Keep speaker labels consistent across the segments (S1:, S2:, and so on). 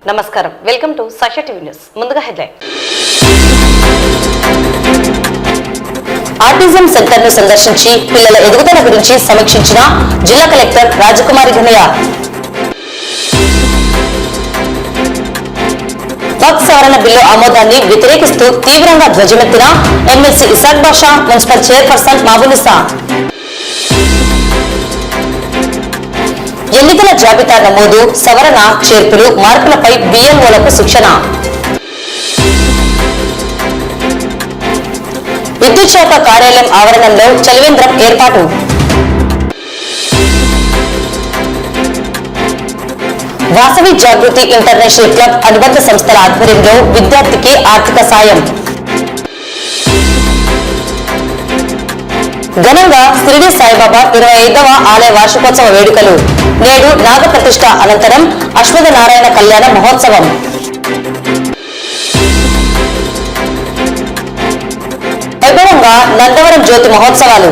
S1: నమస్కారం, welcome to Sakshi TV news. ముందుగా headline. Autism centre ను సందర్శించి పిల్లల ఎదుగుదల గురించి సమీక్షించిన జిల్లా కలెక్టర్ రాజకుమారి ఘనయ్య. వక్ఫ్ సవరణ బిల్లు ఆమోదాన్ని వ్యతిరేకిస్తూ తీవ్రంగా ధ్వజమెత్తిన ఎమ్మెల్సీ ఇసాక్ బాషా, మున్సిపల్ చైర్పర్సన్ మాబునిసా. ఎన్నికల జాబితా నమోదు, సవరణ, చేర్పులు, మార్పులపై బిఎల్ఓలకు శిక్షణ. విద్యుత్ శాఖ కార్యాలయం ఆవరణంలో చలివేంద్రం ఏర్పాటు. వాసవి జాగృతి ఇంటర్నేషనల్ క్లబ్ అనుబంధ సంస్థల ఆధ్వర్యంలో విద్యార్థికి ఆర్థిక సాయం. ఘనంగా షిరిడి సాయిబాబా 25వ ఆలయ వార్షికోత్సవ వేడుకలు. నేడు నాగప్రతిష్ఠ అనంతరం అశ్వథ నారాయణ కళ్యాణ మహోత్సవం. వైభవంగా నందవరం జ్యోతి మహోత్సవాలు.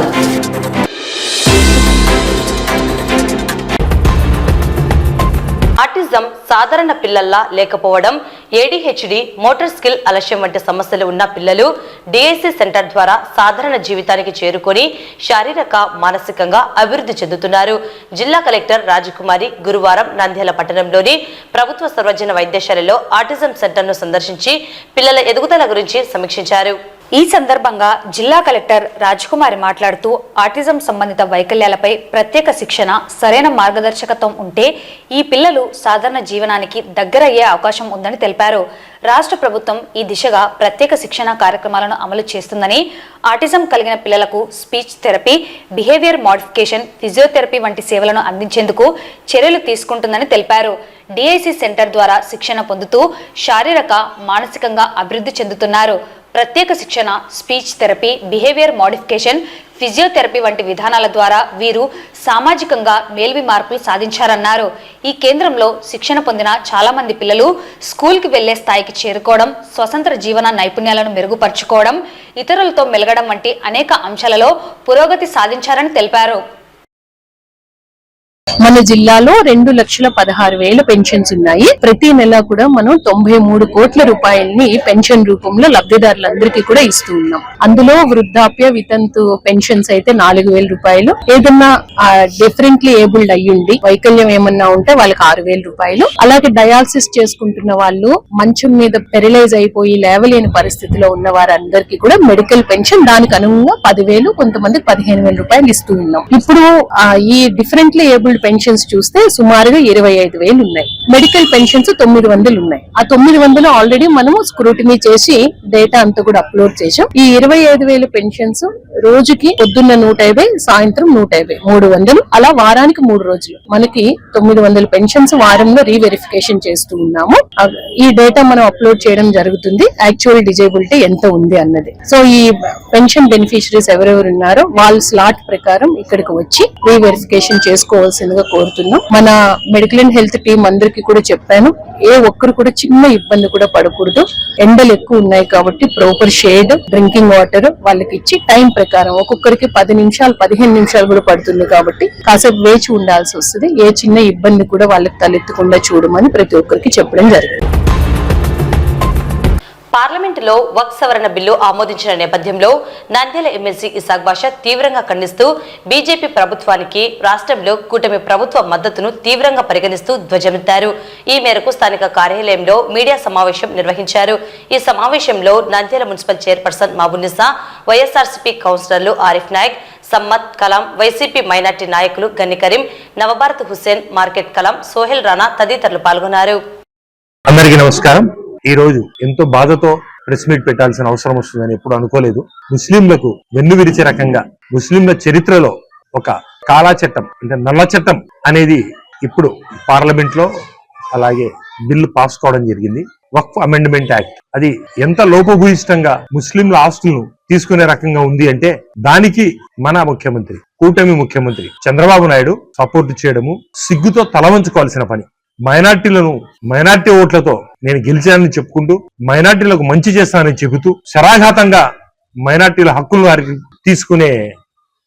S1: ఆటిజం సాధారణ పిల్లల్లా లేకపోవడం, ఏడీహెచ్డీ, మోటార్ స్కిల్ ఆలస్యం వంటి సమస్యలు ఉన్న పిల్లలు డిఐసి సెంటర్ ద్వారా సాధారణ జీవితానికి చేరుకొని శారీరక, మానసికంగా అభివృద్ధి చెందుతున్నారు. జిల్లా కలెక్టర్ రాజకుమారి గురువారం నంద్యాల పట్టణంలోని ప్రభుత్వ సర్వజన వైద్యశాలలో ఆటిజం సెంటర్ను సందర్శించి పిల్లల ఎదుగుదల గురించి సమీక్షించారు. ఈ సందర్భంగా జిల్లా కలెక్టర్ రాజకుమారి మాట్లాడుతూ, ఆటిజం సంబంధిత వైకల్యాలపై ప్రత్యేక శిక్షణ, సరైన మార్గదర్శకత్వం ఉంటే ఈ పిల్లలు సాధారణ జీవనానికి దగ్గరయ్యే అవకాశం ఉందని తెలిపారు. రాష్ట్ర ప్రభుత్వం ఈ దిశగా ప్రత్యేక శిక్షణ కార్యక్రమాలను అమలు చేస్తుందని, ఆటిజం కలిగిన పిల్లలకు speech therapy, behaviour modification, physiotherapy వంటి సేవలను అందించేందుకు చర్యలు తీసుకుంటుందని తెలిపారు. డిఐసి సెంటర్ ద్వారా శిక్షణ పొందుతూ శారీరక, మానసికంగా అభివృద్ధి చెందుతున్నారు. ప్రత్యేక శిక్షణ, speech therapy, behaviour modification, physiotherapy వంటి విధానాల ద్వారా వీరు సామాజికంగా మేల్వి మార్పులు సాధించారన్నారు. ఈ కేంద్రంలో శిక్షణ పొందిన చాలా మంది పిల్లలు స్కూల్కి వెళ్లే స్థాయికి చేరుకోవడం, స్వతంత్ర జీవన నైపుణ్యాలను మెరుగుపరుచుకోవడం, ఇతరులతో మెలగడం వంటి అనేక అంశాలలో పురోగతి సాధించారని తెలిపారు.
S2: మన జిల్లాలో 2,16,000 పెన్షన్స్ ఉన్నాయి. ప్రతి నెల కూడా మనం 93 కోట్ల రూపాయల్ని పెన్షన్ రూపంలో లబ్ధిదారులందరికీ కూడా ఇస్తూ ఉన్నాం. అందులో వృద్ధాప్య, వితంతు పెన్షన్స్ అయితే 4,000 రూపాయలు. ఏదన్నా డిఫరెంట్లీ ఏబుల్డ్ అయ్యుండి వైకల్యం ఏమన్నా ఉంటే వాళ్ళకి 6,000 రూపాయలు. అలాగే డయాలసిస్ చేసుకుంటున్న వాళ్ళు, మంచం మీద పెరలైజ్ అయిపోయి లేవలేని పరిస్థితిలో ఉన్న వారందరికీ కూడా మెడికల్ పెన్షన్ దానికి అనుగుణంగా 10,000, కొంతమందికి 15,000 రూపాయలు ఇస్తూ ఉన్నాం. ఇప్పుడు ఈ డిఫరెంట్లీ ఏబుల్డ్ పెన్షన్స్ చూస్తే సుమారుగా 25,000 ఉన్నాయి. మెడికల్ పెన్షన్స్ 900 ఉన్నాయి. ఆ 900 ఆల్రెడీ మనము స్క్రూటినీ చేసి డేటా అంతా కూడా అప్లోడ్ చేసాం. ఈ 25,000 పెన్షన్స్ రోజుకి పొద్దున్న 150, సాయంత్రం 150, 300, అలా వారానికి 3 రోజులు మనకి 900 పెన్షన్స్ వారంలో రీవెరిఫికేషన్ చేస్తూ ఉన్నాము. ఈ డేటా మనం అప్లోడ్ చేయడం జరుగుతుంది, యాక్చువల్ డిజేబిలిటీ ఎంత ఉంది అన్నది. సో ఈ పెన్షన్ బెనిఫిషరీస్ ఎవరెవరు ఉన్నారో వాళ్ళ స్లాట్ ప్రకారం ఇక్కడికి వచ్చి రీవెరిఫికేషన్ చేసుకోవాల్సిందిగా కోరుతున్నాం. మన మెడికల్ అండ్ హెల్త్ టీం అందరికి కూడా చెప్పాను, ఏ ఒక్కరు కూడా చిన్న ఇబ్బంది కూడా పడకూడదు. ఎండలు ఎక్కువ ఉన్నాయి కాబట్టి ప్రాపర్ షేడ్, డ్రింకింగ్ వాటర్ వాళ్ళకి ఇచ్చి టైం ప్రకారం ఒక్కొక్కరికి 10 నిమిషాలు 15 నిమిషాలు కూడా పడుతుంది కాబట్టి కాసేపు వేచి ఉండాల్సి వస్తుంది. ఏ చిన్న ఇబ్బంది కూడా వాళ్ళకి తలెత్తకుండా చూడమని ప్రతి ఒక్కరికి చెప్పడం జరిగింది.
S1: పార్లమెంటులో వక్ఫ్ సవరణ బిల్లు ఆమోదించిన నేపథ్యంలో నంద్యాల ఎమ్మెల్సీ ఇసాక్ బాషా తీవ్రంగా ఖండిస్తూ బీజేపీ ప్రభుత్వానికి రాష్ట్రంలో కూటమి ప్రభుత్వ మద్దతును తీవ్రంగా పరిగణిస్తూ ధ్వజమెత్తారు. ఈ మేరకు స్థానిక కార్యాలయంలో మీడియా సమావేశం నిర్వహించారు. ఈ సమావేశంలో నంద్యాల మున్సిపల్ చైర్పర్సన్ మాబునిసా, వైఎస్ఆర్సీపీ కౌన్సిలర్లు ఆరిఫ్ నాయక్, సమ్మత్ కలాం, వైసీపీ మైనార్టీ నాయకులు గన్ని కరీం, నవభారత్ హుస్సేన్, మార్కెట్ కలాం, సోహెల్ రాణా తదితరులు పాల్గొన్నారు.
S3: అందరికీ నమస్కారం. ఈ రోజు ఎంతో బాధతో ప్రెస్ మీట్ పెట్టాల్సిన అవసరం వస్తుందని ఎప్పుడు అనుకోలేదు. ముస్లింలకు వెన్ను విరిచే రకంగా ముస్లింల చరిత్రలో ఒక కాలా చట్టం అంటే నల్ల చట్టం అనేది ఇప్పుడు పార్లమెంట్ లో అలాగే బిల్లు పాస్ కావడం జరిగింది. వక్ఫ్ అమెండ్మెంట్ యాక్ట్ అది ఎంత లోపభూయిష్టంగా ముస్లింల ఆస్తులను తీసుకునే రకంగా ఉంది అంటే దానికి మన ముఖ్యమంత్రి, కూటమి ముఖ్యమంత్రి చంద్రబాబు నాయుడు సపోర్ట్ చేయడము సిగ్గుతో తలవంచుకోవాల్సిన పని. మైనార్టీ ఓట్లతో నేను గెలిచానని చెప్పుకుంటూ, మైనార్టీలకు మంచి చేస్తానని చెబుతూ శరాఘాతంగా మైనార్టీల హక్కులను వారికి తీసుకునే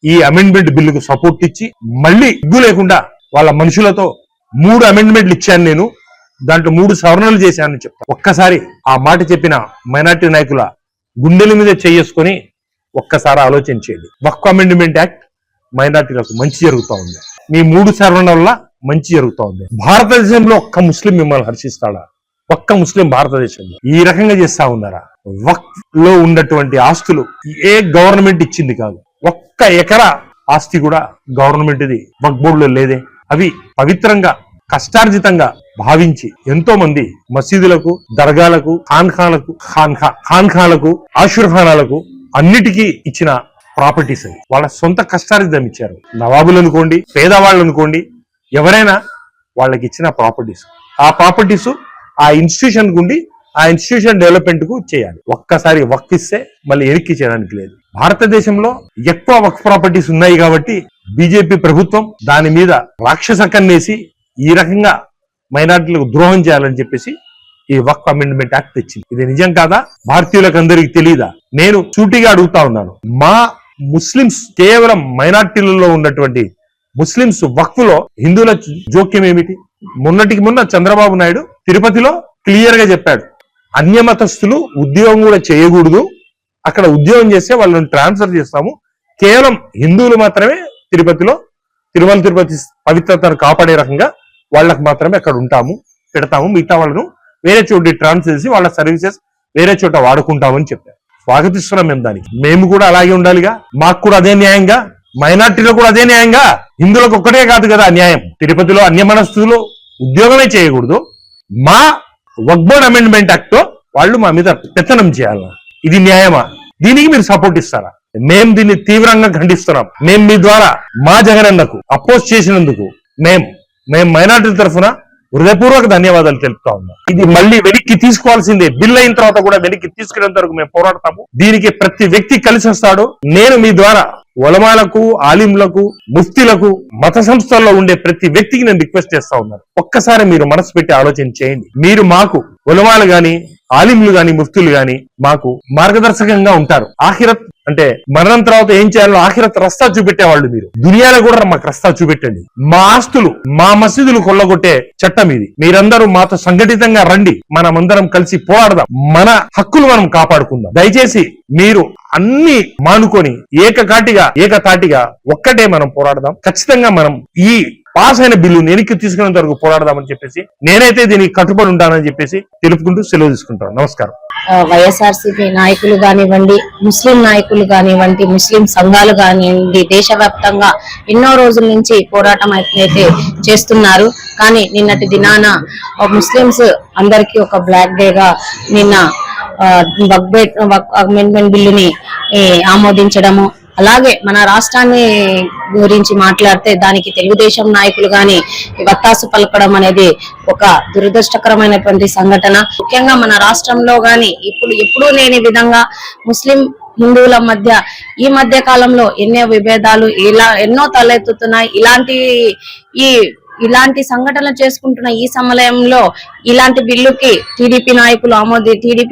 S3: ఈ అమెండ్మెంట్ బిల్లుకు సపోర్ట్ ఇచ్చి మళ్ళీ సిగ్గు లేకుండా వాళ్ళ మనుషులతో 3 అమెండ్మెంట్లు ఇచ్చాను నేను, దాంట్లో 3 సవరణలు చేశానని చెప్తా. ఒక్కసారి ఆ మాట చెప్పిన మైనార్టీ నాయకుల గుండెల మీద చేసుకొని ఒక్కసారి ఆలోచన చేయండి. వక్ఫ్ అమెండ్మెంట్ యాక్ట్ మైనార్టీలకు మంచి జరుగుతూ ఉంది. మీ 3 సవరణ వల్ల మంచి జరుగుతూ ఉంది. భారతదేశంలో ఒక్క ముస్లిం మిమ్మల్ని హర్షిస్తాడా? ఒక్క ముస్లిం భారతదేశంలో ఈ రకంగా చేస్తా ఉన్నారా? వక్ఫ్ లో ఉన్నటువంటి ఆస్తులు ఏ గవర్నమెంట్ ఇచ్చింది కాదు. ఒక్క ఎకరా ఆస్తి కూడా గవర్నమెంట్ ఇది వక్ఫ్ బోర్డులో లేదే. అవి పవిత్రంగా కష్టార్జితంగా భావించి ఎంతో మంది మసీదులకు, దర్గాలకు, ఖాన్ఖాలకు, ఆశుర్ఖానాలకు అన్నిటికీ ఇచ్చిన ప్రాపర్టీస్ అవి. వాళ్ళ సొంత కష్టార్జితం ఇచ్చారు. నవాబులు అనుకోండి, పేదవాళ్ళు అనుకోండి, ఎవరైనా వాళ్ళకి ఇచ్చిన ప్రాపర్టీస్. ఆ ప్రాపర్టీస్ ఆ ఇన్స్టిట్యూషన్ గుండి ఆ ఇన్స్టిట్యూషన్ డెవలప్మెంట్ కు చేయాలి. ఒక్కసారి వక్ఫ్ ఇస్తే మళ్ళీ ఎనికి చేయడానికి లేదు. భారతదేశంలో ఎక్కువ వక్ఫ్ ప్రాపర్టీస్ ఉన్నాయి కాబట్టి బీజేపీ ప్రభుత్వం దాని మీద రాక్షస కన్నేసి ఈ రకంగా మైనార్టీలకు ద్రోహం చేయాలని చెప్పేసి ఈ వక్ఫ్ అమెండ్మెంట్ యాక్ట్ తెచ్చింది. ఇది నిజం కాదా? భారతీయులకు అందరికి తెలియదా? నేను సూటిగా అడుగుతా ఉన్నాను. మా ముస్లిమ్స్ కేవలం మైనార్టీలలో ఉన్నటువంటి ముస్లిమ్స్ వక్ఫ్ లో హిందువుల జోక్యం ఏమిటి? మొన్నటికి మొన్న చంద్రబాబు నాయుడు తిరుపతిలో క్లియర్ గా చెప్పాడు, అన్యమతస్థులు ఉద్యోగం కూడా చేయకూడదు, అక్కడ ఉద్యోగం చేస్తే వాళ్ళని ట్రాన్స్ఫర్ చేస్తాము, కేవలం హిందువులు మాత్రమే తిరుపతిలో తిరుపతి పవిత్రతను కాపాడే రకంగా వాళ్ళకు మాత్రమే అక్కడ ఉంటాము, పెడతాము, మిగతా వాళ్ళను వేరే చోటి ట్రాన్స్ఫర్ చేసి వాళ్ళ సర్వీసెస్ వేరే చోట వాడుకుంటామని చెప్పారు. స్వాగతిస్తున్నాం మేము దానికి. మేము కూడా అలాగే ఉండాలిగా, మాకు కూడా అదే న్యాయంగా, మైనార్టీలో కూడా అదే న్యాయంగా. హిందువులకు ఒక్కటే కాదు కదా న్యాయం. తిరుపతిలో అన్యమనస్తులు ఉద్యోగమే చేయకూడదు, మా వక్ఫ్ బోర్డ్ అమెండ్మెంట్ యాక్ట్ తో వాళ్ళు మా మీద పెత్తనం చేయాలా? ఇది న్యాయమా? దీనికి మీరు సపోర్ట్ ఇస్తారా? మేము దీన్ని తీవ్రంగా ఖండిస్తున్నాం. మేము మీ ద్వారా మా జగనన్నకు అపోజ్ చేసినందుకు మేము మైనార్టీల తరఫున హృదయపూర్వక ధన్యవాదాలు తెలుపుతా ఉన్నాం. ఇది మళ్ళీ వెనక్కి తీసుకోవాల్సిందే. బిల్ అయిన తర్వాత కూడా వెనక్కి తీసుకునేంత వరకు మేము పోరాడతాము. దీనికి ప్రతి వ్యక్తి కలిసి వస్తాడు. నేను మీ ద్వారా ఉలమాలకు, ఆలింలకు, ముఫ్తీలకు, మత సంస్థల్లో ఉండే ప్రతి వ్యక్తికి నేను రిక్వెస్ట్ చేస్తా ఉన్నాను. ఒక్కసారి మీరు మనసు పెట్టి ఆలోచన చేయండి. మీరు మాకు ఉలమాలు గాని, ఆలింలు గాని, ముఫ్తీలు గాని మాకు మార్గదర్శకంగా ఉంటారు. ఆఖిరత్ అంటే మరణం తర్వాత ఏం చేయాలో ఆఖిరత్ రస్తా చూపెట్టేవాళ్ళు మీరు. దునియాలో కూడా మాకు రస్తా చూపెట్టండి. మా ఆస్తులు, మా మసీదులు కొల్లగొట్టే చట్టం ఇది. మీరందరూ మాతో సంఘటితంగా రండి, మనమందరం కలిసి పోరాడదాం, మన హక్కులు మనం కాపాడుకుందాం. దయచేసి మీరు అన్ని మానుకొని ఏకతాటిగా ఒక్కటే మనం పోరాడదాం. ఖచ్చితంగా మనం ఈ పాస్ అయిన బిల్లు వెనక్కి తీసుకునేంత వరకు పోరాడదామని చెప్పేసి నేనైతే దీనికి కట్టుబడి ఉంటానని చెప్పేసి తెలుపుకుంటూ సెలవు తీసుకుంటాను. నమస్కారం.
S4: వైఎస్ఆర్సీపీ నాయకులు కానివ్వండి, ముస్లిం నాయకులు కానివ్వండి, ముస్లిం సంఘాలు కానివ్వండి, దేశవ్యాప్తంగా ఎన్నో రోజుల నుంచి పోరాటం అయితే చేస్తున్నారు. కానీ నిన్నటి దినాన ముస్లింస్ అందరికీ ఒక బ్లాక్ డేగా నిన్న వక్ఫ్ అమెండ్మెంట్ బిల్లుని ఆమోదించడము, అలాగే మన రాష్ట్రాన్ని గురించి మాట్లాడితే దానికి తెలుగుదేశం నాయకులు గాని వత్తాసు పలకడం అనేది ఒక దురదృష్టకరమైనటువంటి సంఘటన. ముఖ్యంగా మన రాష్ట్రంలో గాని ఎప్పుడూ లేని విధంగా ముస్లిం హిందువుల మధ్య ఈ మధ్య కాలంలో ఎన్నో విభేదాలు ఎన్నో తలెత్తుతున్నాయి. ఇలాంటి సంఘటనలు చేసుకుంటున్న ఈ సమయంలో ఇలాంటి బిల్లుకి టీడీపీ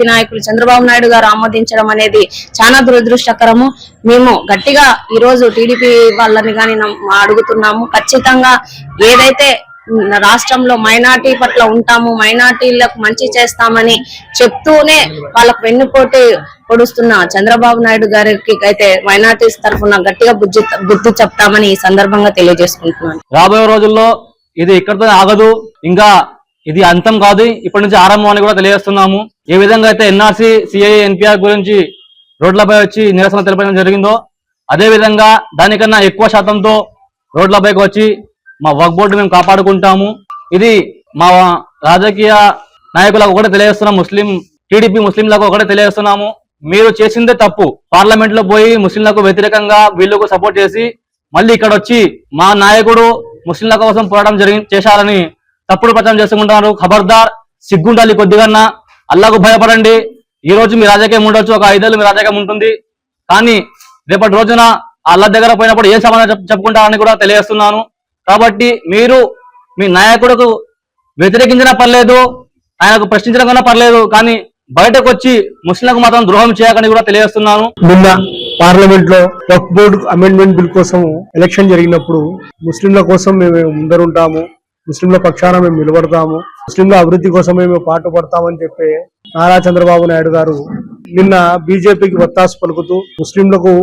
S4: నాయకులు చంద్రబాబు నాయుడు గారు ఆమోదించడం అనేది చాలా దురదృష్టకరము. మేము గట్టిగా ఈ రోజు టీడీపీ వాళ్ళని కానీ అడుగుతున్నాము, ఖచ్చితంగా ఏదైతే రాష్ట్రంలో మైనార్టీ పట్ల ఉంటాము, మైనార్టీలకు మంచి చేస్తామని చెప్తూనే వాళ్ళకు వెన్నుపోటు పొడుస్తున్న చంద్రబాబు నాయుడు గారికి అయితే మైనార్టీస్ తరఫున గట్టిగా బుద్ధి చెప్తామని ఈ సందర్భంగా తెలియజేసుకుంటున్నాను.
S5: రాబోయే రోజుల్లో ఇది ఇక్కడితో ఆగదు, ఇంకా ఇది అంతం కాదు, ఇప్పటి నుంచి ఆరంభం అని కూడా తెలియజేస్తున్నాము. ఏ విధంగా అయితే ఎన్ఆర్సీ, సిఐఏ, ఎన్పిఆర్ గురించి రోడ్లపై వచ్చి నిరసన తెలపడం జరిగిందో అదే విధంగా దానికన్నా ఎక్కువ శాతంతో రోడ్లపైకి వచ్చి మా వక్ఫ్ బోర్డు మేము కాపాడుకుంటాము. ఇది మా రాజకీయ నాయకులకు ఒకటే తెలియజేస్తున్నాం, టీడీపీ ముస్లింలకు ఒకటే తెలియజేస్తున్నాము. మీరు చేసిందే తప్పు. పార్లమెంట్ లో పోయి ముస్లింలకు వ్యతిరేకంగా వీళ్ళకు సపోర్ట్ చేసి మళ్ళీ ఇక్కడ వచ్చి మా నాయకుడు ముస్లింల కోసం పోరాటం చేశారని తప్పుడు ప్రచారం చేసుకుంటున్నారు. ఖబర్దార్, సిగ్గుండాలి కొద్దిగా. అల్లాకు భయపడండి. ఈ రోజు మీ రాజకీయం ఉండొచ్చు, ఒక 5 ఏళ్ళు మీ రాజకీయం ఉంటుంది, కానీ రేపటి రోజున అల్లా దగ్గర పోయినప్పుడు ఏం సమాధానం చెప్పుకుంటారని కూడా తెలియజేస్తున్నాను. కాబట్టి మీరు మీ నాయకుడికి వ్యతిరేకించినా పర్లేదు, ఆయనకు ప్రశ్నించడం కన్నా పర్లేదు, కానీ బయటకు వచ్చి ముస్లింలకు మాత్రం ద్రోహం చేయకని కూడా తెలియజేస్తున్నాను.
S6: నిన్న పార్లమెంట్ లో వక్ఫ్ బోర్డు అమెండ్మెంట్ బిల్ కోసం ఎలక్షన్ జరిగినప్పుడు ముస్లింల కోసం మేము ముందరుంటాము, ముస్లింల పక్షాన మేము నిలబడతాము, ముస్లింల అభివృద్ధి కోసమే మేము పాటుపడతామని చెప్పి నారా చంద్రబాబు నాయుడు గారు నిన్న బీజేపీకి ఒత్తాసు పలుకుతూ ముస్లింలకు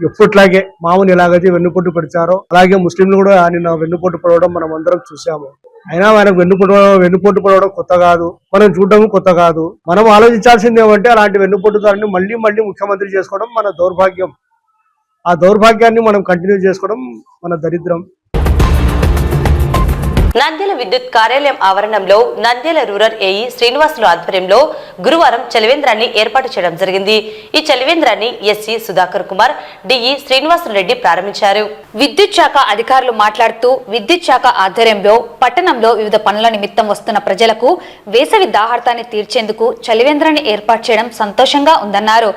S6: ఎప్పట్లాగే మామూలు ఎలాగైతే వెన్నుపోటు పెడతారో అలాగే ముస్లింలు కూడా నిన్న వెన్నుపోటు పడవడం మనం అందరం చూసాము. అయినా ఆయనకు వెన్నుపోటు పడవడం కొత్త కాదు, మనం చూడడం కొత్త కాదు. మనం ఆలోచించాల్సింది ఏమంటే అలాంటి వెన్నుపోటుదారుని మళ్ళీ ముఖ్యమంత్రి చేసుకోవడం మన దౌర్భాగ్యం. ఆ దౌర్భాగ్యాన్ని మనం కంటిన్యూ చేసుకోవడం మన దరిద్రం.
S1: నంద్యాల విద్యుత్ కార్యాలయం ఆవరణంలో నంద్యాల రూరల్ ఏఈ శ్రీనివాసులు ఆధ్వర్యంలో గురువారం చలివేంద్రాన్ని ఏర్పాటు చేయడం జరిగింది. ఈ చలివేంద్రాన్ని ఎస్సీ సుధాకర్ కుమార్, డిఈ శ్రీనివాసులు రెడ్డి ప్రారంభించారు.
S7: విద్యుత్ శాఖ అధికారులు మాట్లాడుతూ విద్యుత్ శాఖ ఆధ్వర్యంలో పట్టణంలో వివిధ పనుల నిమిత్తం వస్తున్న ప్రజలకు వేసవి దాహార్తాన్ని తీర్చేందుకు చలివేంద్రాన్ని ఏర్పాటు చేయడం సంతోషంగా ఉందన్నారు.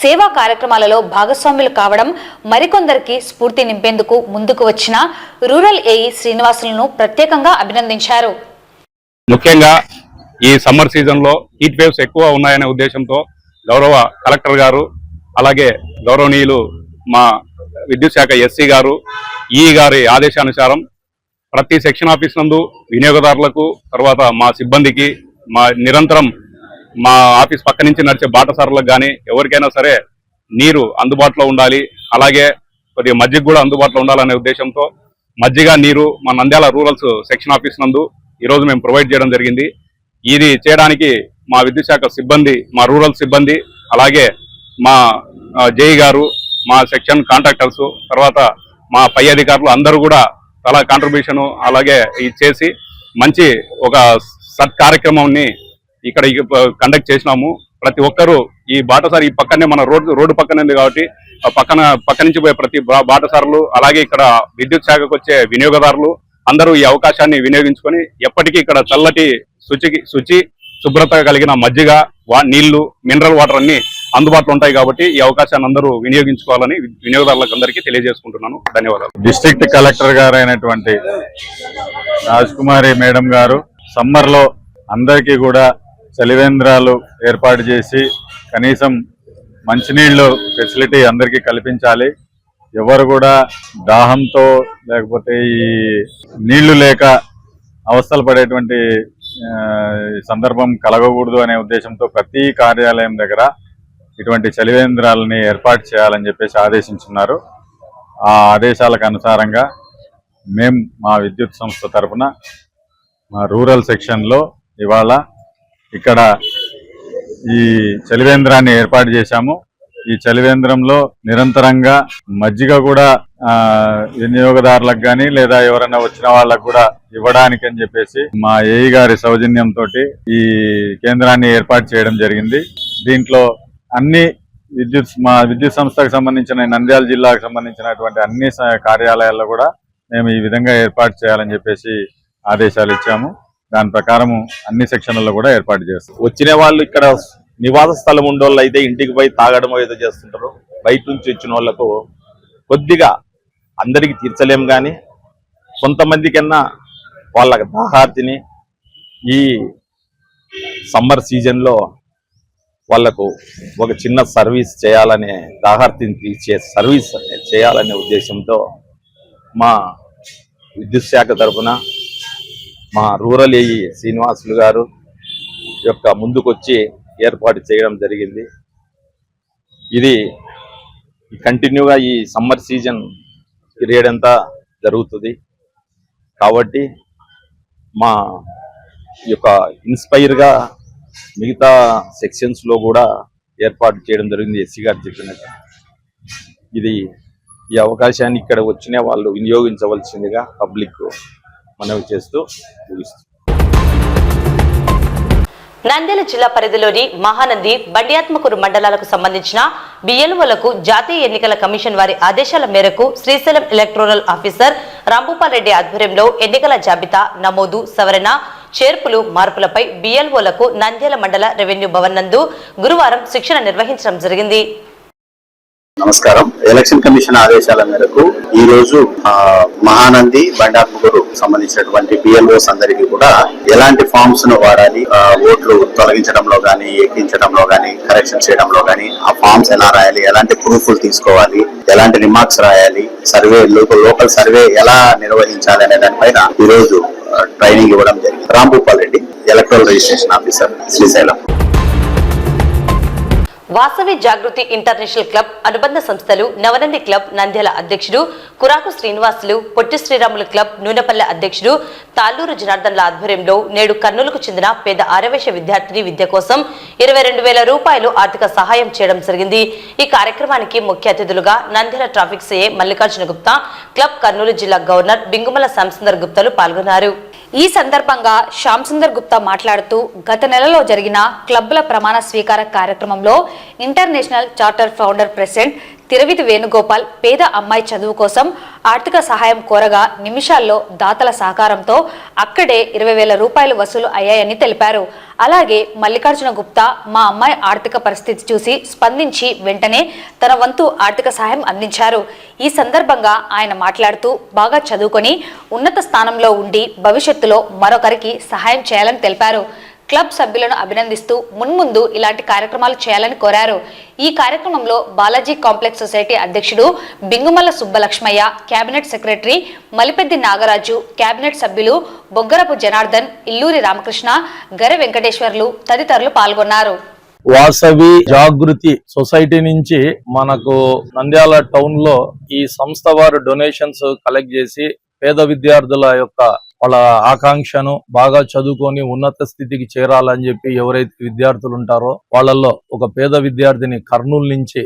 S7: సేవా కార్యక్రమాలలో భాగస్వాములు కావడం మరికొందరికి స్ఫూర్తి నింపేందుకు ముందుకు వచ్చిన రూరల్ ఏఈ శ్రీనివాసులను ప్రత్యేకంగా అభినందించారు.
S8: ముఖ్యంగా ఈ సమ్మర్ సీజన్ లో హీట్ వేవ్స్ ఎక్కువ ఉన్నాయనే ఉద్దేశంతో గౌరవ కలెక్టర్ గారు, అలాగే గౌరవనీయులు మా విద్యుత్ శాఖ ఎస్సీ గారు, ఈ గారి ఆదేశానుసారం ప్రతి సెక్షన్ ఆఫీస్ నందు వినియోగదారులకు, తర్వాత మా సిబ్బందికి, మా నిరంతరం మా ఆఫీస్ పక్క నుంచి నడిచే బాటసారులకు కానీ ఎవరికైనా సరే నీరు అందుబాటులో ఉండాలి, అలాగే కొద్దిగా మజ్జిగ కూడా అందుబాటులో ఉండాలనే ఉద్దేశంతో మజ్జిగ నీరు మా నంద్యాల రూరల్స్ సెక్షన్ ఆఫీస్ నందు ఈరోజు మేము ప్రొవైడ్ చేయడం జరిగింది. ఇది చేయడానికి మా విద్యుత్ శాఖ సిబ్బంది, మా రూరల్ సిబ్బంది, అలాగే మా జేఈ గారు, మా సెక్షన్ కాంట్రాక్టర్స్, తర్వాత మా పై అధికారులు అందరూ కూడా చాలా కాంట్రిబ్యూషన్ అలాగే ఇచ్చేసి మంచి ఒక సత్ కార్యక్రమాన్ని ఇక్కడ కండక్ట్ చేసినాము. ప్రతి ఒక్కరూ ఈ బాటసారి ఈ పక్కనే మన రోడ్డు పక్కనే ఉంది కాబట్టి పక్క నుంచి పోయే ప్రతి బాటసారులు, అలాగే ఇక్కడ విద్యుత్ శాఖకు వచ్చే వినియోగదారులు అందరూ ఈ అవకాశాన్ని వినియోగించుకొని ఎప్పటికీ ఇక్కడ చల్లటి శుచి శుభ్రత కలిగిన మజ్జిగ, నీళ్లు, మినరల్ వాటర్ అన్ని అందుబాటులో ఉంటాయి కాబట్టి ఈ అవకాశాన్ని అందరూ వినియోగించుకోవాలని వినియోగదారులకు అందరికీ తెలియజేసుకుంటున్నాను. ధన్యవాదాలు.
S9: డిస్ట్రిక్ట్ కలెక్టర్ గారు అయినటువంటి రాజ్కుమారి మేడం గారు సమ్మర్ లో అందరికీ కూడా చలివేంద్రాలు ఏర్పాటు చేసి కనీసం మంచినీళ్ళు ఫెసిలిటీ అందరికీ కల్పించాలి. ఎవరు కూడా దాహంతో లేకపోతే ఈ నీళ్లు లేక అవస్థలు పడేటువంటి సందర్భం కలగకూడదు అనే ఉద్దేశంతో ప్రతి కార్యాలయం దగ్గర ఇటువంటి చలివేంద్రాలని ఏర్పాటు చేయాలని చెప్పేసి ఆదేశించున్నారు. ఆ ఆదేశాలకు అనుసారంగా మేము మా విద్యుత్ సంస్థ తరఫున మా రూరల్ సెక్షన్లో ఇవాళ ఇక్కడ ఈ చలివేంద్రాన్ని ఏర్పాటు చేశాము. ఈ చలివేంద్రంలో నిరంతరంగా మజ్జిగ కూడా వినియోగదారులకు కానీ లేదా ఎవరైనా వచ్చిన వాళ్ళకు కూడా ఇవ్వడానికి అని చెప్పేసి మా ఏఈ గారి సౌజన్యంతో ఈ కేంద్రాన్ని ఏర్పాటు చేయడం జరిగింది. దీంట్లో అన్ని మా విద్యుత్ సంస్థకు సంబంధించిన నంద్యాల జిల్లాకు సంబంధించినటువంటి అన్ని కార్యాలయాల్లో కూడా మేము ఈ విధంగా ఏర్పాటు చేయాలని చెప్పేసి ఆదేశాలు ఇచ్చాము. దాని ప్రకారము అన్ని సెక్షన్లలో కూడా ఏర్పాటు చేస్తాం.
S10: వచ్చిన వాళ్ళు ఇక్కడ నివాస స్థలం ఉండేవాళ్ళు అయితే ఇంటికి పోయి తాగడం ఏదో చేస్తుంటారు. బయట నుంచి వచ్చిన వాళ్ళకు కొద్దిగా అందరికి తీర్చలేం, కానీ కొంతమంది కన్నా వాళ్ళ దాహార్తిని ఈ సమ్మర్ సీజన్లో వాళ్లకు ఒక చిన్న సర్వీస్ చేయాలనే, దాహార్తిని తీర్చే సర్వీస్ చేయాలనే ఉద్దేశంతో మా విద్యుత్ శాఖ తరఫున మా రూరల్ ఏఈ శ్రీనివాసులు గారు యొక్క ముందుకొచ్చి ఏర్పాటు చేయడం జరిగింది. ఇది కంటిన్యూగా ఈ సమ్మర్ సీజన్ పీరియడ్ అంతా జరుగుతుంది కాబట్టి మా యొక్క ఇన్స్పైర్గా మిగతా సెక్షన్స్లో కూడా ఏర్పాటు చేయడం జరిగింది. ఎస్సీ గారు చెప్పినట్టు ఈ అవకాశాన్ని ఇక్కడ వచ్చిన వాళ్ళు వినియోగించవలసిందిగా పబ్లిక్ మనవి చేస్తూ ముగిస్తుంది.
S1: నంద్యాల జిల్లా పరిధిలోని మహానంది, బండియాత్మకూరు మండలాలకు సంబంధించిన బిఎల్ఓలకు జాతీయ ఎన్నికల కమిషన్ వారి ఆదేశాల మేరకు శ్రీశైలం ఎలక్టోరల్ ఆఫీసర్ రాంభూపాల్ రెడ్డి ఆధ్వర్యంలో ఎన్నికల జాబితా నమోదు, సవరణ, చేర్పులు, మార్పులపై బిఎల్ఓలకు నంద్యాల మండల రెవెన్యూ భవన్ నందు గురువారం శిక్షణ నిర్వహించడం జరిగింది.
S11: నమస్కారం. ఎలక్షన్ కమిషన్ ఆదేశాల మేరకు ఈ రోజు మహానంది బండార్ముగురు సంబంధించినటువంటి బిఎల్ఓస్ అందరికీ కూడా ఎలాంటి ఫార్మ్స్ ను వాడాలి, ఓట్లు తొలగించడంలో గానీ, ఎక్కించడంలో గానీ, కరెక్షన్ చేయడంలో గానీ, ఆ ఫార్మ్స్ ఎలా రాయాలి, ఎలాంటి ప్రూఫ్లు తీసుకోవాలి, ఎలాంటి రిమార్క్స్ రాయాలి, సర్వే లోకల్ సర్వే ఎలా నిర్వహించాలి అనే దానిపైన ఈ రోజు ట్రైనింగ్ ఇవ్వడం జరిగింది. Rambhupal Reddy, electoral registration officer, Srisailam.
S1: Vasavi Jagruti international club అనుబంధ సంస్థలు నవనంది క్లబ్ నంద్యాల అధ్యక్షుడు కురాకు శ్రీనివాసులు, పొట్టి శ్రీరాములు క్లబ్ నూనెపల్లె అధ్యక్షుడు తాళ్ళూరు జనార్దన్ల ఆధ్వర్యంలో నేడు కర్నూలుకు చెందిన పేద ఆర్యవైశ్య విద్యార్థిని విద్య కోసం 22,000 రూపాయలు ఆర్థిక సహాయం చేయడం జరిగింది. ఈ కార్యక్రమానికి ముఖ్య అతిథులుగా Nandyal traffic CI Mallikarjuna Gupta, club Kurnool జిల్లా గవర్నర్ బింగుమల శ్యాంసుందర్ గుప్తాలు పాల్గొన్నారు.
S7: ఈ సందర్భంగా శ్యాంసుందర్ గుప్తా మాట్లాడుతూ గత నెలలో జరిగిన క్లబ్ల ప్రమాణ స్వీకార కార్యక్రమంలో international charter founder president Tiruviti Venugopal పేద అమ్మాయి చదువు కోసం ఆర్థిక సహాయం కోరగా నిమిషాల్లో దాతల సహకారంతో అక్కడే 20,000 రూపాయలు వసూలు అయ్యాయని తెలిపారు. అలాగే మల్లికార్జున గుప్తా మా అమ్మాయి ఆర్థిక పరిస్థితి చూసి స్పందించి వెంటనే తన వంతు ఆర్థిక సహాయం అందించారు. ఈ సందర్భంగా ఆయన మాట్లాడుతూ బాగా చదువుకొని ఉన్నత స్థానంలో ఉండి భవిష్యత్తులో మరొకరికి సహాయం చేయాలని తెలిపారు. క్లబ్ సభ్యులను అభినందిస్తూ మున్ముందు ఇలాంటి కార్యక్రమాలు చేయాలని కోరారు. ఈ కార్యక్రమంలో బాలాజీ కాంప్లెక్స్ సొసైటీ అధ్యక్షుడు Bingumalla Subbalakshmaiah, cabinet secretary Malipeddi Nagaraju, cabinet సభ్యులు బొగ్గరపు జనార్దన్, ఇల్లూరి రామకృష్ణ, గర వెంకటేశ్వర్లు తదితరులు పాల్గొన్నారు.
S12: వాసవి జాగృతి సొసైటీ నుంచి మనకు నంద్యాల టౌన్ లో ఈ సంస్థ వారు డొనేషన్స్ కలెక్ట్ చేసి పేద విద్యార్థుల యొక్క వాళ్ళ ఆకాంక్షను బాగా చదువుకొని ఉన్నత స్థితికి చేరాలని చెప్పి ఎవరైతే విద్యార్థులు ఉంటారో వాళ్ళల్లో ఒక పేద విద్యార్థిని కర్నూలు నుంచి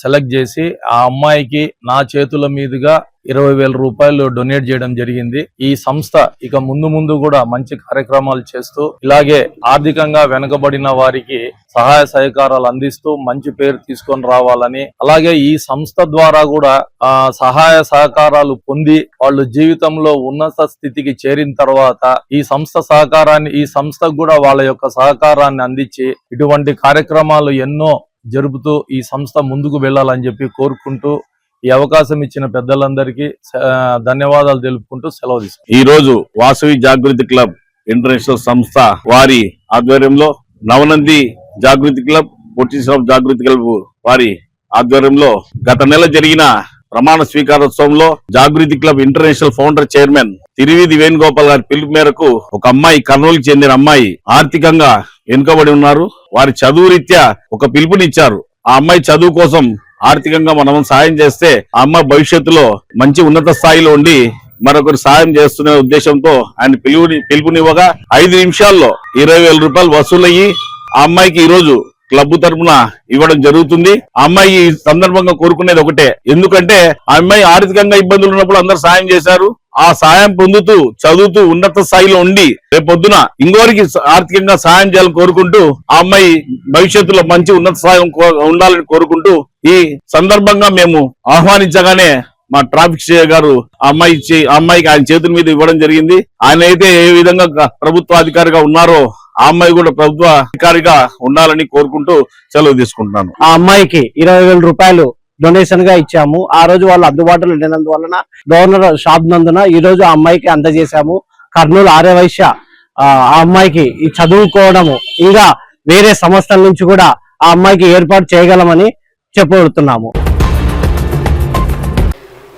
S12: సెలెక్ట్ చేసి ఆ అమ్మాయికి నా చేతుల మీదుగా 20,000 రూపాయలు డొనేట్ చేయడం జరిగింది. ఈ సంస్థ ఇక ముందు కూడా మంచి కార్యక్రమాలు చేస్తూ ఇలాగే ఆర్థికంగా వెనుకబడిన వారికి సహాయ సహకారాలు అందిస్తూ మంచి పేరు తీసుకొని రావాలని, అలాగే ఈ సంస్థ ద్వారా కూడా సహాయ సహకారాలు పొంది వాళ్ళు జీవితంలో ఉన్నత స్థితికి చేరిన తర్వాత ఈ సంస్థకు కూడా వాళ్ళ యొక్క సహకారాన్ని అందించి ఇటువంటి కార్యక్రమాలు ఎన్నో జరుపుతూ ఈ సంస్థ ముందుకు వెళ్ళాలని చెప్పి కోరుకుంటూ ఈ అవకాశం ఇచ్చిన పెద్దలందరికీ ధన్యవాదాలు తెలుపుకుంటూ సెలవు తీసుకుంటాం.
S8: ఈ రోజు వాసవి జాగృతి క్లబ్ ఇంటర్నేషనల్ సంస్థ వారి ఆధ్వర్యంలో నవనంది జాగృతి క్లబ్, పొట్టి శ్రీరాములు జాగృతి క్లబ్ వారి ఆధ్వర్యంలో గత నెల జరిగిన ప్రమాణ స్వీకారోత్సవంలో Jagruti club international founder chairman Tiruviti Venugopal గారి పిలుపు మేరకు ఒక అమ్మాయి, కర్నూలుకి చెందిన అమ్మాయి ఆర్థికంగా వెనుకబడి ఉన్నారు. వారి చదువు రీత్యా ఒక పిలుపునిచ్చారు. ఆ అమ్మాయి చదువు కోసం ఆర్థికంగా మనం సాయం చేస్తే ఆ అమ్మాయి భవిష్యత్తులో మంచి ఉన్నత స్థాయిలో ఉండి మరొకరు సాయం చేస్తున్న ఉద్దేశంతో ఆయన పిలుపునివ్వగా 5 నిమిషాల్లో 20,000 రూపాయలు వసూలయ్యి ఆ అమ్మాయికి ఈ రోజు క్లబ్ తరఫున ఇవ్వడం జరుగుతుంది. ఆ అమ్మాయి ఈ సందర్భంగా కోరుకునేది ఒకటే, ఎందుకంటే ఆ అమ్మాయి ఆర్థికంగా ఇబ్బందులు ఉన్నప్పుడు అందరూ సాయం చేశారు. ఆ సాయం పొందుతూ చదువుతూ ఉన్నత స్థాయిలో ఉండి రేపొద్దున ఇంకోరికి ఆర్థికంగా సాయం చేయాలని కోరుకుంటూ ఆ అమ్మాయి భవిష్యత్తులో మంచి ఉన్నత స్థాయి ఉండాలని కోరుకుంటూ ఈ సందర్భంగా మేము ఆహ్వానించగానే మా ట్రాఫిక్ సిఐ గారు ఆ అమ్మాయికి ఆయన చేతుల మీద ఇవ్వడం జరిగింది. ఆయన అయితే ఏ విధంగా ప్రభుత్వ అధికారిగా ఉన్నారో ఆ అమ్మాయి కూడా ప్రభుత్వ అధికారిగా ఉండాలని కోరుకుంటూ సెలవు తీసుకుంటున్నాను.
S6: ఆ అమ్మాయికి 20,000 రూపాయలు డొనేషన్ గా ఇచ్చాము. ఆ రోజు వాళ్ళు అందుబాటులో లేనందువలన గవర్నర్ షాప్ నందున ఈ రోజు ఆ అమ్మాయికి అందజేశాము. కర్నూలు ఆర్యవైశ్య ఆ అమ్మాయికి ఈ చదువుకోవడము ఇంకా వేరే సంస్థల నుంచి కూడా ఆ అమ్మాయికి ఏర్పాటు చేయగలమని చెప్పబడుతున్నాము.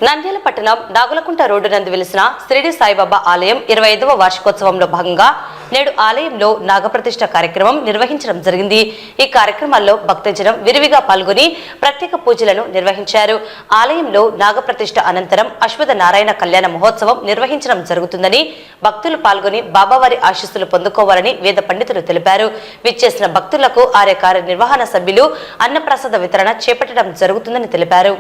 S1: నంద్యాల పట్టణం నాగులకుంట రోడ్డు నందు వెలిసిన షిరిడి సాయిబాబా ఆలయం 25వ వార్షికోత్సవంలో భాగంగా నేడు ఆలయంలో నాగప్రతిష్ఠ కార్యక్రమం నిర్వహించడం జరిగింది. ఈ కార్యక్రమాల్లో భక్తజనం విరివిగా పాల్గొని ప్రత్యేక పూజలను నిర్వహించారు. ఆలయంలో నాగప్రతిష్ఠ అనంతరం అశ్వథ నారాయణ కళ్యాణ మహోత్సవం నిర్వహించడం జరుగుతుందని భక్తులు పాల్గొని బాబావారి ఆశీస్సులు పొందుకోవాలని వేద పండితులు తెలిపారు. విచ్చేసిన భక్తులకు ఆలయ కార్యనిర్వహణ సభ్యులు అన్నప్రసాద వితరణ చేపట్టడం జరుగుతుందని తెలిపారు.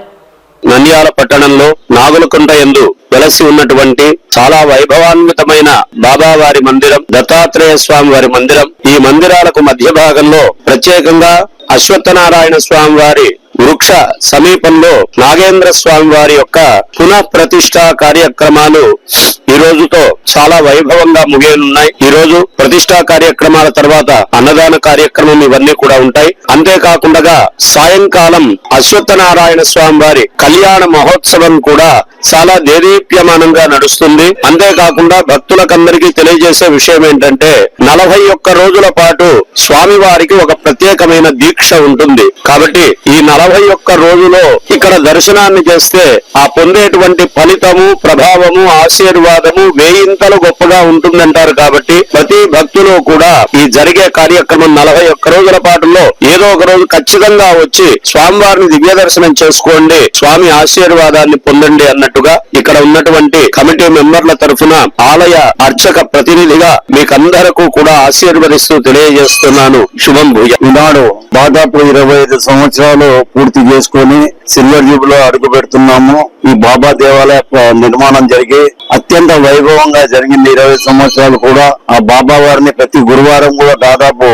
S13: నంద్యాల పట్టణంలో నాగులకుంట యందు వెలసి ఉన్నటువంటి చాలా వైభవాన్వితమైన బాబావారి మందిరం, దత్తాత్రేయ స్వామి వారి మందిరం. ఈ మందిరాలకు మధ్య భాగంలో ప్రత్యేకంగా అశ్వత్థనారాయణ స్వామి వారి వృక్ష సమీపంలో నాగేంద్ర స్వామి వారి యొక్క పునః ప్రతిష్ఠ కార్యక్రమాలు ఈ రోజుతో చాలా వైభవంగా ముగియనున్నాయి. ఈ రోజు ప్రతిష్ఠా కార్యక్రమాల తర్వాత అన్నదాన కార్యక్రమం ఇవన్నీ కూడా ఉంటాయి. అంతేకాకుండా సాయంకాలం అశ్వత్థనారాయణ స్వామి వారి కళ్యాణ మహోత్సవం కూడా చాలా దేదీప్యమానంగా నడుస్తుంది. అంతేకాకుండా భక్తులకందరికీ తెలియజేసే విషయం ఏంటంటే 41 రోజుల పాటు స్వామి వారికి ఒక ప్రత్యేకమైన దీక్ష ఉంటుంది. కాబట్టి ఈ 41 రోజులో ఇక్కడ దర్శనాన్ని చేస్తే ఆ పొందేటువంటి ఫలితము, ప్రభావము, ఆశీర్వాదము వేయింతలు గొప్పగా ఉంటుందంటారు. కాబట్టి ప్రతి భక్తులు కూడా ఈ జరిగే కార్యక్రమం 41 రోజుల పాటులో ఏదో ఒక రోజు ఖచ్చితంగా వచ్చి స్వామివారిని దివ్య దర్శనం చేసుకోండి, స్వామి ఆశీర్వాదాన్ని పొందండి అన్నట్టుగా ఇక్కడ ఉన్నటువంటి కమిటీ మెంబర్ల తరఫున ఆలయ అర్చక ప్రతినిధిగా మీకందరకు కూడా ఆశీర్వదిస్తూ తెలియజేస్తున్నాను. శుభం భూయ.
S11: ఈనాడు దాదాపు 25 సంవత్సరాలు పూర్తి చేసుకొని సిల్వర్ జూబులో అడుగు పెడుతున్నాము. ఈ బాబా దేవాలయ నిర్మాణం జరిగి అత్యంత వైభవంగా జరిగింది. 20 సంవత్సరాలు కూడా ఆ బాబా వారిని ప్రతి గురువారం కూడా దాదాపు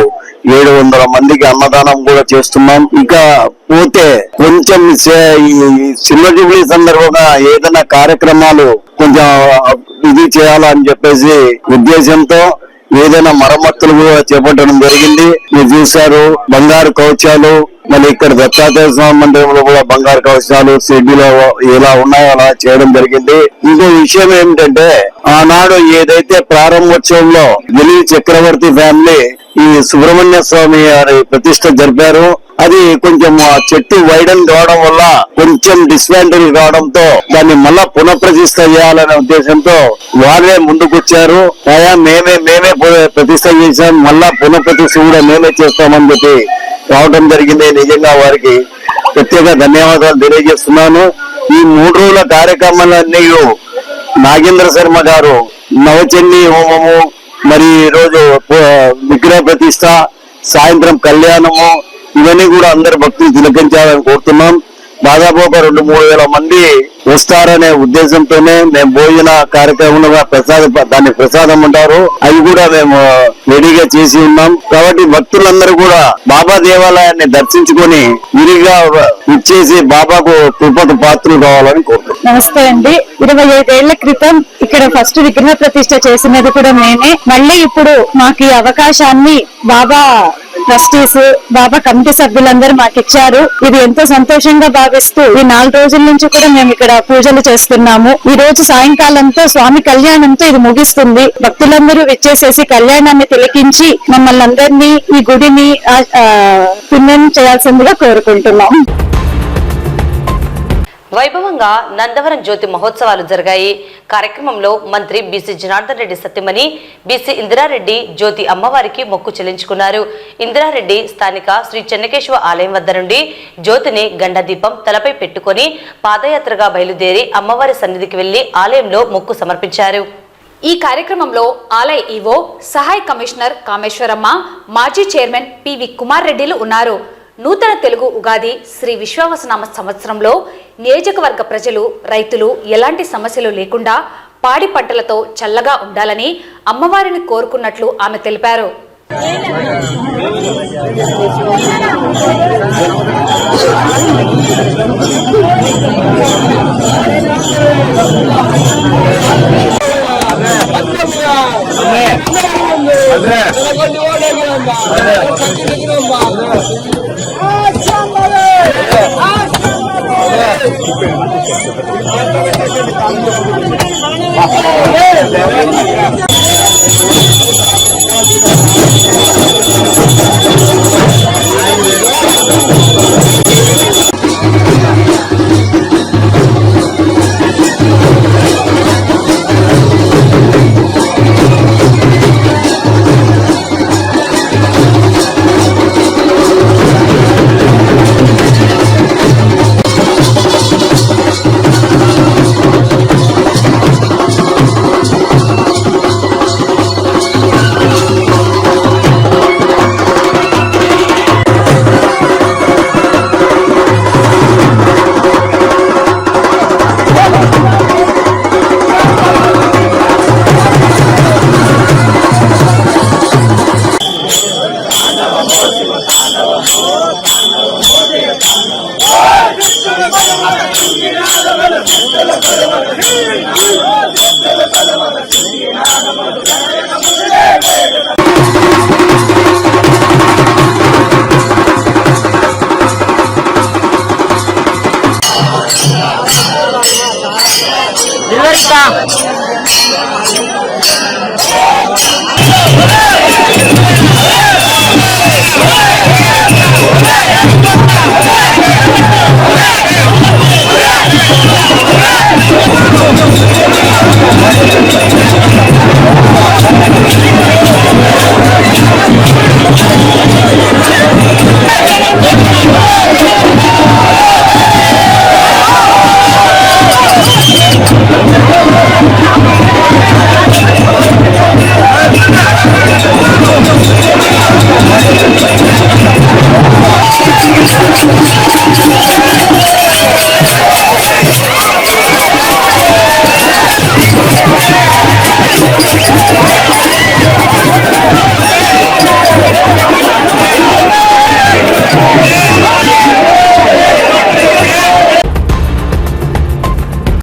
S11: 700 మందికి అన్నదానం కూడా చేస్తున్నాం. ఇంకా పోతే కొంచెం ఈ సిల్వర్ జూబ్లీ సందర్భంగా ఏదైనా కార్యక్రమాలు కొంచెం ఇది చేయాలని చెప్పేసి ఉద్దేశంతో ఏదైనా మరమ్మతులు కూడా చేపట్టడం జరిగింది. మీరు చూశారు బంగారు కవచాలు, మళ్ళీ ఇక్కడ దత్తాత్రేయ స్వామి మందిరంలో కూడా బంగారు కవచాలు షెడ్యూల్ ఎలా ఉన్నాయో అలా చేయడం జరిగింది. ఇంకో విషయం ఏమిటంటే ఆనాడు ఏదైతే ప్రారంభోత్సవంలో ఢిల్లీ చక్రవర్తి ఫ్యామిలీ ఈ సుబ్రహ్మణ్య స్వామి గారి ప్రతిష్ట జరిపారు. అది కొంచెం ఆ చెట్టు వైడన్ కావడం వల్ల కొంచెం డిస్మాంటిల్ కావడంతో దాన్ని మళ్ళా పునఃప్రతిష్ఠ చేయాలనే ఉద్దేశంతో వారే ముందుకొచ్చారు. మేమే ప్రతిష్ఠ చేశాం, మళ్ళా పునఃప్రతిష్ఠ కూడా మేమే చేస్తామని చెప్పి రావడం జరిగింది. నిజంగా వారికి ప్రత్యేక ధన్యవాదాలు తెలియజేస్తున్నాను. ఈ 3 రోజుల కార్యక్రమాలన్నీ నాగేంద్ర శర్మ గారు నవచండీ హోమము, మరి ఈ రోజు విగ్రహ ప్రతిష్ఠ, సాయంత్రం కళ్యాణము ఇవన్నీ కూడా అందరు భక్తులు తిలకించాలని కోరుతున్నాం. దాదాపు ఒక 2-3 వేల మంది వస్తారనే ఉద్దేశంతోనే మేము భోజన కార్యక్రమంగా దాన్ని ప్రసాదం అంటారు, అవి కూడా మేము రెడీగా చేసి ఉన్నాం. కాబట్టి భక్తులందరూ కూడా బాబా దేవాలయాన్ని దర్శించుకొని విరిగా ఇచ్చేసి బాబాకు కృపకు పాత్రలు కావాలని కోరుతున్నాం.
S4: నమస్తే అండి. 25 ఏళ్ల క్రితం ఇక్కడ ఫస్ట్ విగ్రహ ప్రతిష్ఠ చేసినది కూడా నేనే. మళ్ళీ ఇప్పుడు మాకు ఈ అవకాశాన్ని బాబా ట్రస్టీస్, బాబా కమిటీ సభ్యులందరూ మాకు ఇచ్చారు. ఇది ఎంతో సంతోషంగా భావిస్తూ ఈ 4 రోజుల నుంచి కూడా మేము ఇక్కడ పూజలు చేస్తున్నాము. ఈ రోజు సాయంకాలంతో స్వామి కళ్యాణంతో ఇది ముగిస్తుంది. భక్తులందరూ విచ్చేసేసి కళ్యాణాన్ని తిలకించి మమ్మల్ని అందరినీ ఈ గుడిని పుణ్యం చేయాల్సిందిగా కోరుకుంటున్నాం.
S1: వైభవంగా నందవరం జ్యోతి మహోత్సవాలు జరిగాయి. కార్యక్రమంలో మంత్రి బీసీ జనార్దన్ రెడ్డి సత్యమణి, బీసీ ఇందిరారెడ్డి జ్యోతి అమ్మవారికి మొక్కు చెల్లించుకున్నారు. ఇందిరారెడ్డి స్థానిక శ్రీ చెన్నకేశవ ఆలయం వద్ద నుండి జ్యోతిని గండదీపం తలపై పెట్టుకుని పాదయాత్రగా బయలుదేరి అమ్మవారి సన్నిధికి వెళ్లి ఆలయంలో మొక్కు సమర్పించారు.
S7: ఈ కార్యక్రమంలో ఆలయ ఈవో, సహాయ కమిషనర్ కామేశ్వరమ్మ, మాజీ చైర్మన్ పివి కుమార్ రెడ్డిలు ఉన్నారు. నూతన తెలుగు ఉగాది శ్రీ విశ్వావసనామ సంవత్సరంలో నియోజకవర్గ ప్రజలు, రైతులు ఎలాంటి సమస్యలు లేకుండా పాడి పంటలతో చల్లగా ఉండాలని అమ్మవారిని కోరుకున్నట్లు ఆమె తెలిపారు.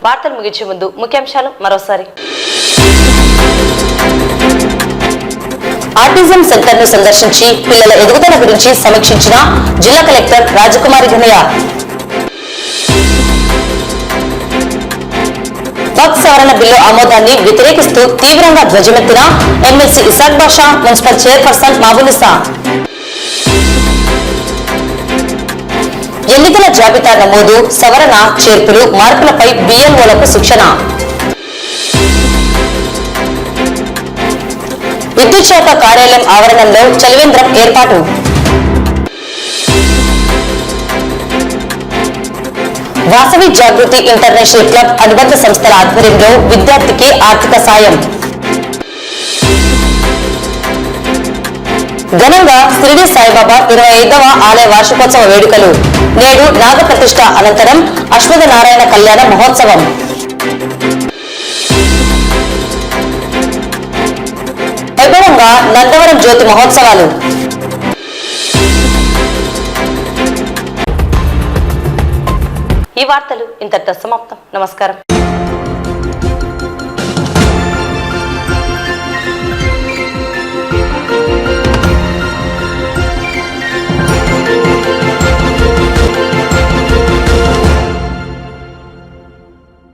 S1: వార్తలు ముగించే ముందు ముఖ్యాంశాలు మరోసారి. ఆటిజం సెంటర్ ను సందర్శించి పిల్లల ఎదుగుదల గురించి సమీక్షించిన జిల్లా కలెక్టర్ రాజకుమారి ఘనయ్య. వక్ఫ్ సవరణ బిల్లు ఆమోదాన్ని వ్యతిరేకిస్తూ తీవ్రంగా ధ్వజమెత్తిన ఎమ్మెల్సీ ఇసాక్ బాషా, మున్సిపల్ చైర్పర్సన్ మాబునిసా. ఎన్నికల జాబితా నమోదు, సవరణ, చేర్పులు, మార్పులపై బిఎల్ఓలకు శిక్షణ. విద్యుత్ శాఖ కార్యాలయం ఆవరణంలో చలివేంద్రం ఏర్పాటు. వాసవి జాగృతి ఇంటర్నేషనల్ క్లబ్ అనుబంధ సంస్థల ఆధ్వర్యంలో విద్యార్థికి ఆర్థిక సాయం. ఘనంగా షిరిడి సాయిబాబా 25వ ఆలయ వార్షికోత్సవ వేడుకలు. నేడు నాగప్రతిష్ఠ అనంతరం అశ్వథ నారాయణ కళ్యాణ మహోత్సవం. వైభవంగా నందవరం జ్యోతి మహోత్సవాలు. ఈ వార్తలు ఇంతటితో సమాప్తం. నమస్కారం.